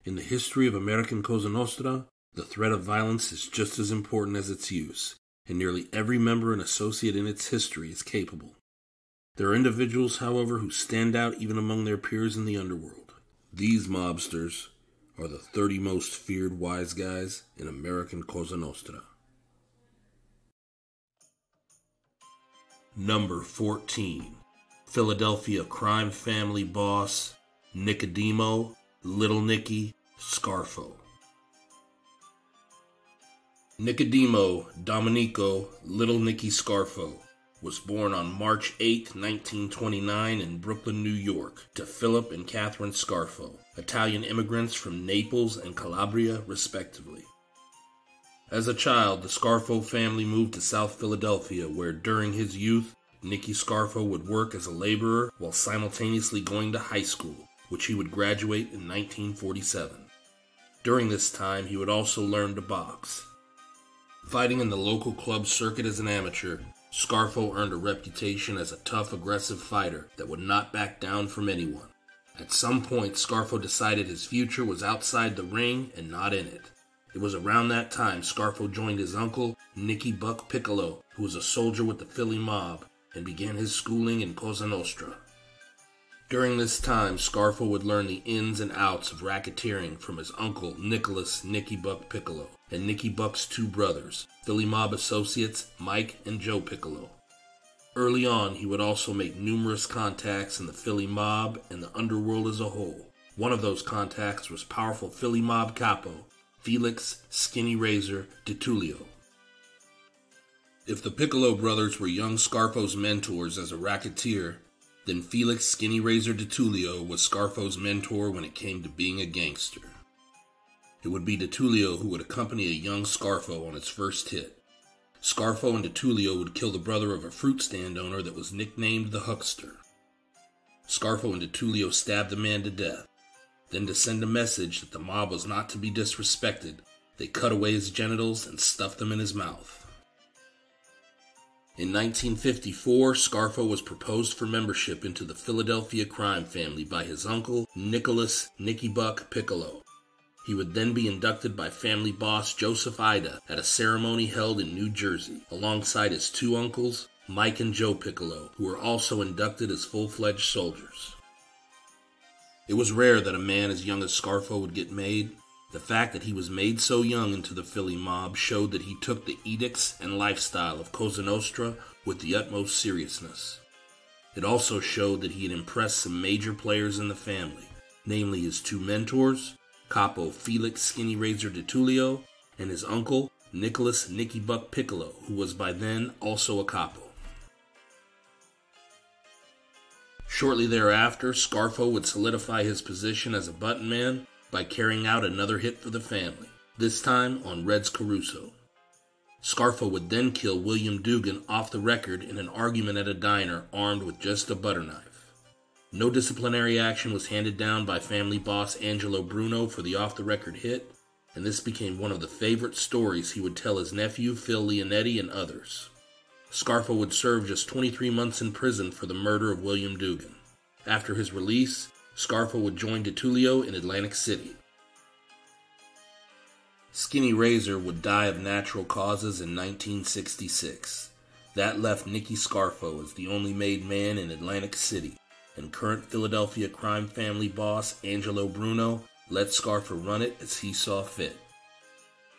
In the history of American Cosa Nostra, the threat of violence is just as important as its use, and nearly every member and associate in its history is capable. There are individuals, however, who stand out even among their peers in the underworld. These mobsters are the 30 most feared wise guys in American Cosa Nostra. Number 14. Philadelphia crime family boss Nicodemo, Little Nicky Scarfo. Nicodemo Domenico Little Nicky Scarfo was born on March 8, 1929 in Brooklyn, New York, to Philip and Catherine Scarfo, Italian immigrants from Naples and Calabria, respectively. As a child, the Scarfo family moved to South Philadelphia, where during his youth, Nicky Scarfo would work as a laborer while simultaneously going to high school, which he would graduate in 1947. During this time, he would also learn to box. Fighting in the local club circuit as an amateur, Scarfo earned a reputation as a tough, aggressive fighter that would not back down from anyone. At some point, Scarfo decided his future was outside the ring and not in it. It was around that time Scarfo joined his uncle, Nicky Buck Piccolo, who was a soldier with the Philly mob, and began his schooling in Cosa Nostra. During this time, Scarfo would learn the ins and outs of racketeering from his uncle, Nicholas Nicky Buck Piccolo, and Nicky Buck's two brothers, Philly mob associates Mike and Joe Piccolo. Early on, he would also make numerous contacts in the Philly mob and the underworld as a whole. One of those contacts was powerful Philly mob capo, Felix Skinny Razor DiTullio. If the Piccolo brothers were young Scarfo's mentors as a racketeer, then Felix Skinny Razor DiTullio was Scarfo's mentor when it came to being a gangster. It would be DiTullio who would accompany a young Scarfo on his first hit. Scarfo and DiTullio would kill the brother of a fruit stand owner that was nicknamed the Huckster. Scarfo and DiTullio stabbed the man to death. Then, to send a message that the mob was not to be disrespected, they cut away his genitals and stuffed them in his mouth. In 1954, Scarfo was proposed for membership into the Philadelphia crime family by his uncle, Nicholas Nicky Buck Piccolo. He would then be inducted by family boss Joseph Ida at a ceremony held in New Jersey, alongside his two uncles, Mike and Joe Piccolo, who were also inducted as full-fledged soldiers. It was rare that a man as young as Scarfo would get made. The fact that he was made so young into the Philly mob showed that he took the edicts and lifestyle of Cosa Nostra with the utmost seriousness. It also showed that he had impressed some major players in the family, namely his two mentors, Capo Felix Skinny Razor DiTullio, and his uncle, Nicholas Nicky Buck Piccolo, who was by then also a capo. Shortly thereafter, Scarfo would solidify his position as a button man by carrying out another hit for the family, this time on Reds Caruso. Scarfo would then kill William Dugan off the record in an argument at a diner armed with just a butter knife. No disciplinary action was handed down by family boss Angelo Bruno for the off-the-record hit, and this became one of the favorite stories he would tell his nephew Phil Leonetti and others. Scarfo would serve just 23 months in prison for the murder of William Dugan. After his release, Scarfo would join DiTullio in Atlantic City. Skinny Razor would die of natural causes in 1966. That left Nicky Scarfo as the only made man in Atlantic City, and current Philadelphia crime family boss Angelo Bruno let Scarfo run it as he saw fit.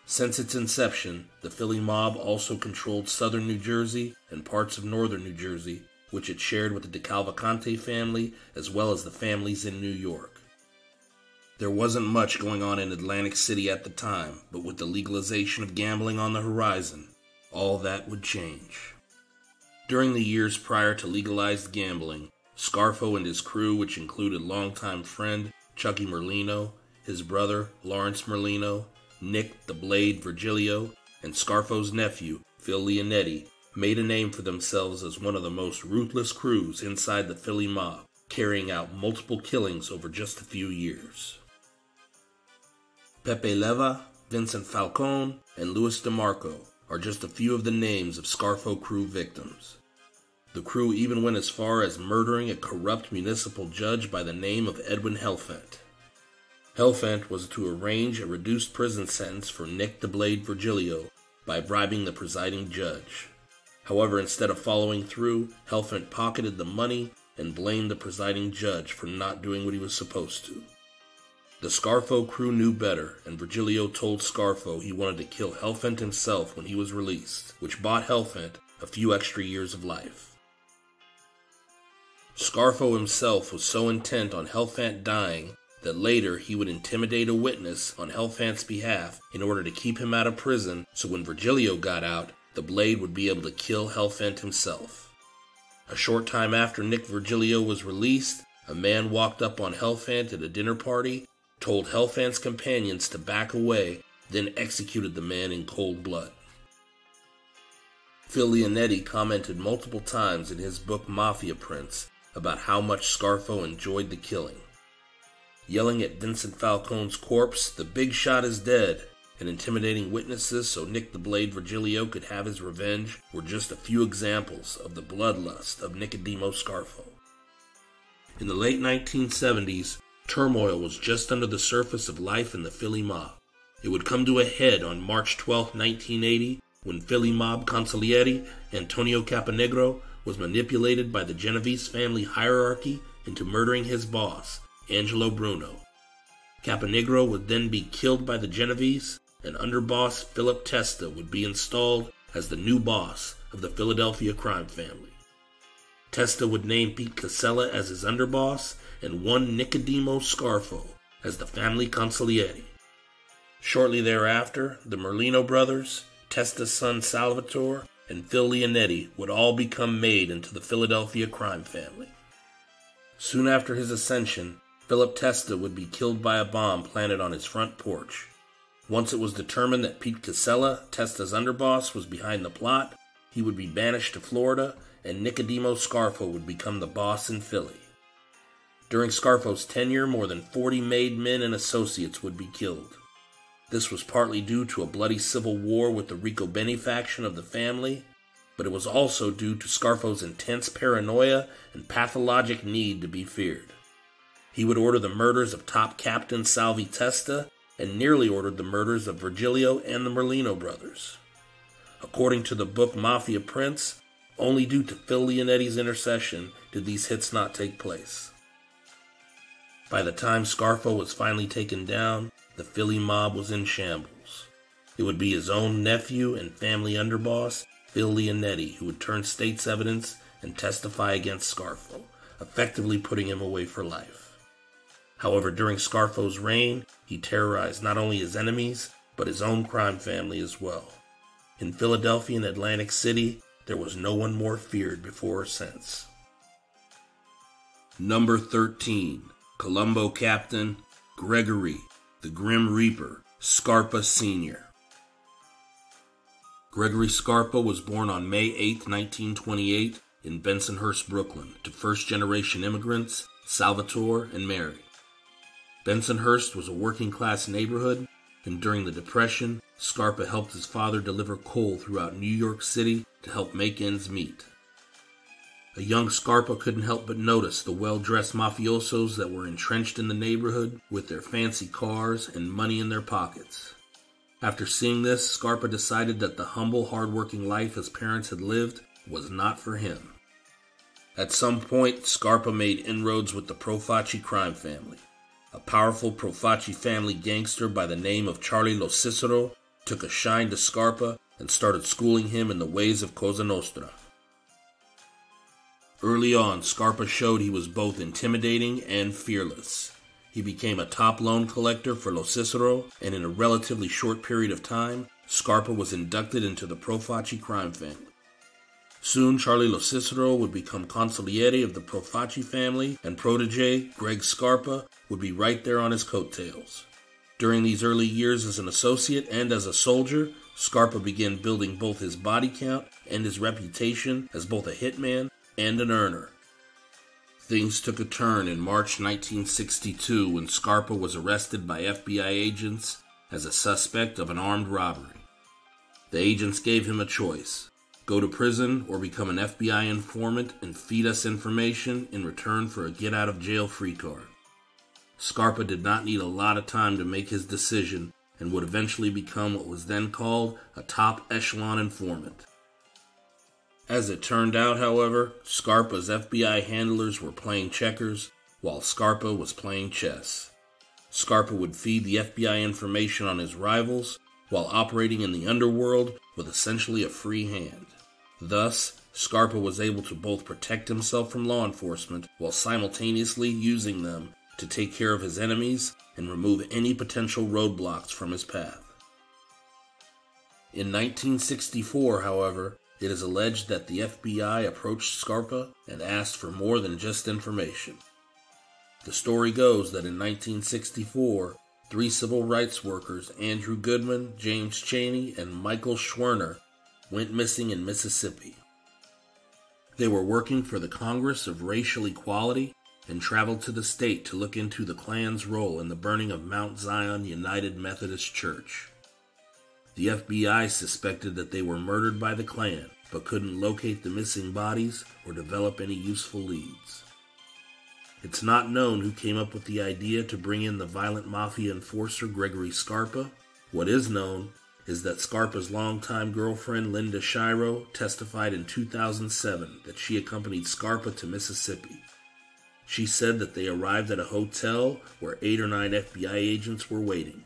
Since its inception, the Philly mob also controlled southern New Jersey and parts of northern New Jersey, which it shared with the DeCavalcante family as well as the families in New York. There wasn't much going on in Atlantic City at the time, but with the legalization of gambling on the horizon, all that would change. During the years prior to legalized gambling, Scarfo and his crew, which included longtime friend Chucky Merlino, his brother Lawrence Merlino, Nick the Blade Virgilio, and Scarfo's nephew, Phil Leonetti, made a name for themselves as one of the most ruthless crews inside the Philly mob, carrying out multiple killings over just a few years. Pepe Leva, Vincent Falcone, and Louis DeMarco are just a few of the names of Scarfo crew victims. The crew even went as far as murdering a corrupt municipal judge by the name of Edwin Helfant. Helfant was to arrange a reduced prison sentence for Nick the Blade Virgilio by bribing the presiding judge. However, instead of following through, Helfant pocketed the money and blamed the presiding judge for not doing what he was supposed to. The Scarfo crew knew better, and Virgilio told Scarfo he wanted to kill Helfant himself when he was released, which bought Helfant a few extra years of life. Scarfo himself was so intent on Helfant dying that later he would intimidate a witness on Helfant's behalf in order to keep him out of prison, so when Virgilio got out, the Blade would be able to kill Helfant himself. A short time after Nick Virgilio was released, a man walked up on Helfant at a dinner party, told Helfant's companions to back away, then executed the man in cold blood. Phil Leonetti commented multiple times in his book Mafia Prince about how much Scarfo enjoyed the killing. Yelling at Vincent Falcone's corpse, "The big shot is dead," and intimidating witnesses so Nick the Blade Virgilio could have his revenge were just a few examples of the bloodlust of Nicodemo Scarfo. In the late 1970s, turmoil was just under the surface of life in the Philly mob. It would come to a head on March 12, 1980, when Philly mob consigliere Antonio Caponegro was manipulated by the Genovese family hierarchy into murdering his boss, Angelo Bruno. Caponegro would then be killed by the Genovese, and underboss Philip Testa would be installed as the new boss of the Philadelphia crime family. Testa would name Pete Casella as his underboss and one Nicodemo Scarfo as the family consigliere. Shortly thereafter, the Merlino brothers, Testa's son Salvatore, and Phil Leonetti would all become made into the Philadelphia crime family. Soon after his ascension, Philip Testa would be killed by a bomb planted on his front porch. Once it was determined that Pete Casella, Testa's underboss, was behind the plot, he would be banished to Florida, and Nicodemo Scarfo would become the boss in Philly. During Scarfo's tenure, more than 40 made men and associates would be killed. This was partly due to a bloody civil war with the Rico Benny faction of the family, but it was also due to Scarfo's intense paranoia and pathologic need to be feared. He would order the murders of top captain Salvi Testa and nearly ordered the murders of Virgilio and the Merlino brothers. According to the book Mafia Prince, only due to Phil Leonetti's intercession did these hits not take place. By the time Scarfo was finally taken down, the Philly mob was in shambles. It would be his own nephew and family underboss, Phil Leonetti, who would turn state's evidence and testify against Scarfo, effectively putting him away for life. However, during Scarfo's reign, he terrorized not only his enemies, but his own crime family as well. In Philadelphia and Atlantic City, there was no one more feared before or since. Number 13. Colombo Captain Gregory, the Grim Reaper, Scarpa Sr. Gregory Scarpa was born on May 8, 1928, in Bensonhurst, Brooklyn, to first-generation immigrants, Salvatore and Mary. Bensonhurst was a working-class neighborhood, and during the Depression, Scarpa helped his father deliver coal throughout New York City to help make ends meet. A young Scarpa couldn't help but notice the well-dressed mafiosos that were entrenched in the neighborhood with their fancy cars and money in their pockets. After seeing this, Scarpa decided that the humble, hard-working life his parents had lived was not for him. At some point, Scarpa made inroads with the Profaci crime family. A powerful Profaci family gangster by the name of Charlie Lo Cicero took a shine to Scarpa and started schooling him in the ways of Cosa Nostra. Early on, Scarpa showed he was both intimidating and fearless. He became a top loan collector for Lo Cicero, and in a relatively short period of time, Scarpa was inducted into the Profaci crime family. Soon, Charlie Lo Cicero would become consigliere of the Profaci family, and protege, Greg Scarpa, would be right there on his coattails. During these early years as an associate and as a soldier, Scarpa began building both his body count and his reputation as both a hitman and an earner. Things took a turn in March 1962 when Scarpa was arrested by FBI agents as a suspect of an armed robbery. The agents gave him a choice: go to prison or become an FBI informant and feed us information in return for a get-out-of-jail-free card. Scarpa did not need a lot of time to make his decision and would eventually become what was then called a top echelon informant. As it turned out, however, Scarpa's FBI handlers were playing checkers while Scarpa was playing chess. Scarpa would feed the FBI information on his rivals while operating in the underworld with essentially a free hand. Thus, Scarpa was able to both protect himself from law enforcement while simultaneously using them to take care of his enemies and remove any potential roadblocks from his path. In 1964, however, it is alleged that the FBI approached Scarpa and asked for more than just information. The story goes that in 1964, 3 civil rights workers, Andrew Goodman, James Chaney, and Michael Schwerner, went missing in Mississippi. They were working for the Congress of Racial Equality and traveled to the state to look into the Klan's role in the burning of Mount Zion United Methodist Church. The FBI suspected that they were murdered by the Klan, but couldn't locate the missing bodies or develop any useful leads. It's not known who came up with the idea to bring in the violent mafia enforcer Gregory Scarpa. What is known is that Scarpa's longtime girlfriend Linda Shiro testified in 2007 that she accompanied Scarpa to Mississippi. She said that they arrived at a hotel where 8 or 9 FBI agents were waiting.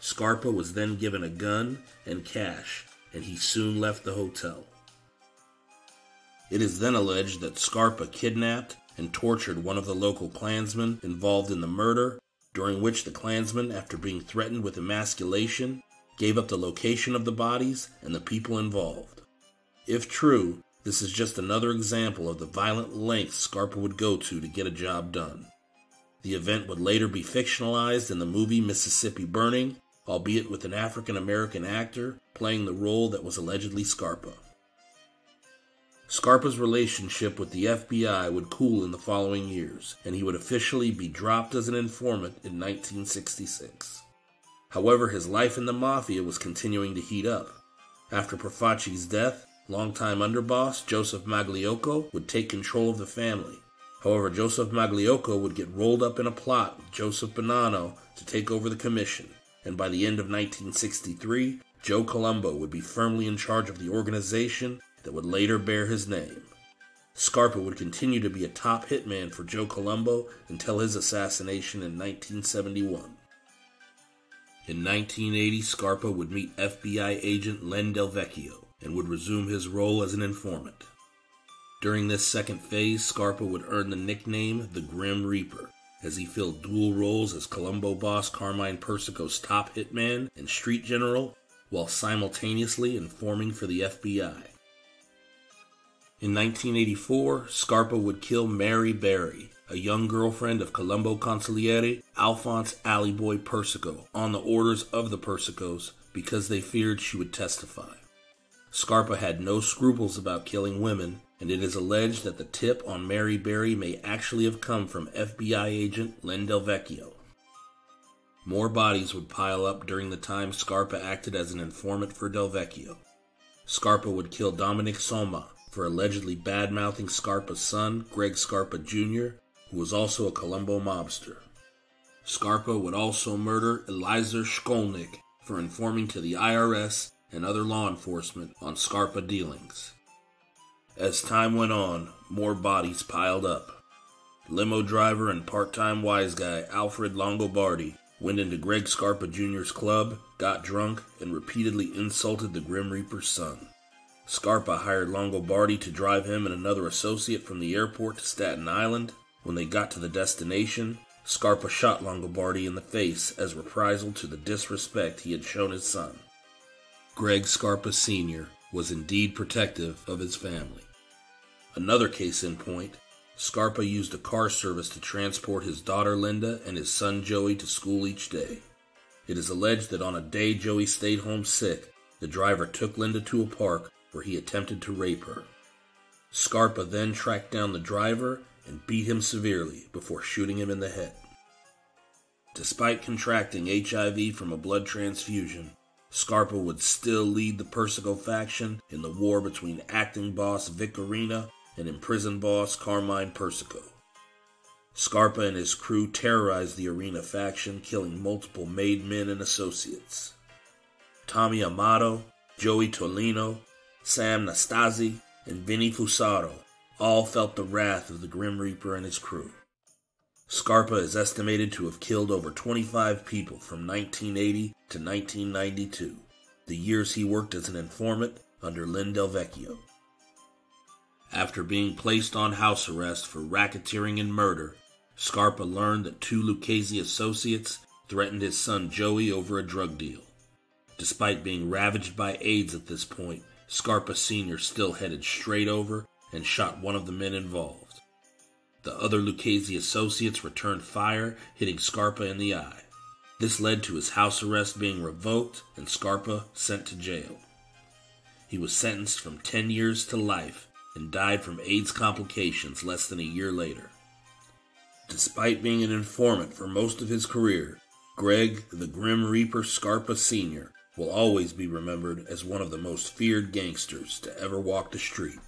Scarpa was then given a gun and cash, and he soon left the hotel. It is then alleged that Scarpa kidnapped and tortured one of the local Klansmen involved in the murder, during which the Klansman, after being threatened with emasculation, gave up the location of the bodies and the people involved. If true, this is just another example of the violent lengths Scarpa would go to get a job done. The event would later be fictionalized in the movie Mississippi Burning, albeit with an African-American actor playing the role that was allegedly Scarpa. Scarpa's relationship with the FBI would cool in the following years, and he would officially be dropped as an informant in 1966. However, his life in the Mafia was continuing to heat up. After Profaci's death, longtime underboss Joseph Magliocco would take control of the family. However, Joseph Magliocco would get rolled up in a plot with Joseph Bonanno to take over the commission, and by the end of 1963, Joe Colombo would be firmly in charge of the organization that would later bear his name. Scarpa would continue to be a top hitman for Joe Colombo until his assassination in 1971. In 1980, Scarpa would meet FBI agent Len Del Vecchio and would resume his role as an informant. During this second phase, Scarpa would earn the nickname the Grim Reaper, as he filled dual roles as Colombo boss Carmine Persico's top hitman and street general, while simultaneously informing for the FBI. In 1984, Scarpa would kill Mary Berry, a young girlfriend of Colombo consigliere Alphonse Alleyboy Persico, on the orders of the Persicos because they feared she would testify. Scarpa had no scruples about killing women, and it is alleged that the tip on Mary Berry may actually have come from FBI agent Len Del Vecchio. More bodies would pile up during the time Scarpa acted as an informant for Del Vecchio. Scarpa would kill Dominic Soma for allegedly bad-mouthing Scarpa's son, Greg Scarpa Jr., who was also a Colombo mobster. Scarpa would also murder Eliezer Shkolnick for informing to the IRS and other law enforcement on Scarpa dealings. As time went on, more bodies piled up. Limo driver and part-time wise guy Alfred Longobardi went into Greg Scarpa Jr.'s club, got drunk, and repeatedly insulted the Grim Reaper's son. Scarpa hired Longobardi to drive him and another associate from the airport to Staten Island. When they got to the destination, Scarpa shot Longobardi in the face as reprisal to the disrespect he had shown his son. Greg Scarpa Sr. was indeed protective of his family. Another case in point, Scarpa used a car service to transport his daughter Linda and his son Joey to school each day. It is alleged that on a day Joey stayed home sick, the driver took Linda to a park where he attempted to rape her. Scarpa then tracked down the driver and beat him severely before shooting him in the head. Despite contracting HIV from a blood transfusion, Scarpa would still lead the Persico faction in the war between acting boss Vic Arena and imprisoned boss Carmine Persico. Scarpa and his crew terrorized the Arena faction, killing multiple made men and associates. Tommy Amato, Joey Tolino, Sam Nastasi, and Vinny Fusaro all felt the wrath of the Grim Reaper and his crew. Scarpa is estimated to have killed over 25 people from 1980 to 1992, the years he worked as an informant under Lynn Del Vecchio. After being placed on house arrest for racketeering and murder, Scarpa learned that two Lucchese associates threatened his son Joey over a drug deal. Despite being ravaged by AIDS at this point, Scarpa Sr. still headed straight over and shot one of the men involved. The other Lucchese associates returned fire, hitting Scarpa in the eye. This led to his house arrest being revoked and Scarpa sent to jail. He was sentenced from 10 years to life and died from AIDS complications less than a year later. Despite being an informant for most of his career, Greg the Grim Reaper Scarpa Sr. will always be remembered as one of the most feared gangsters to ever walk the street.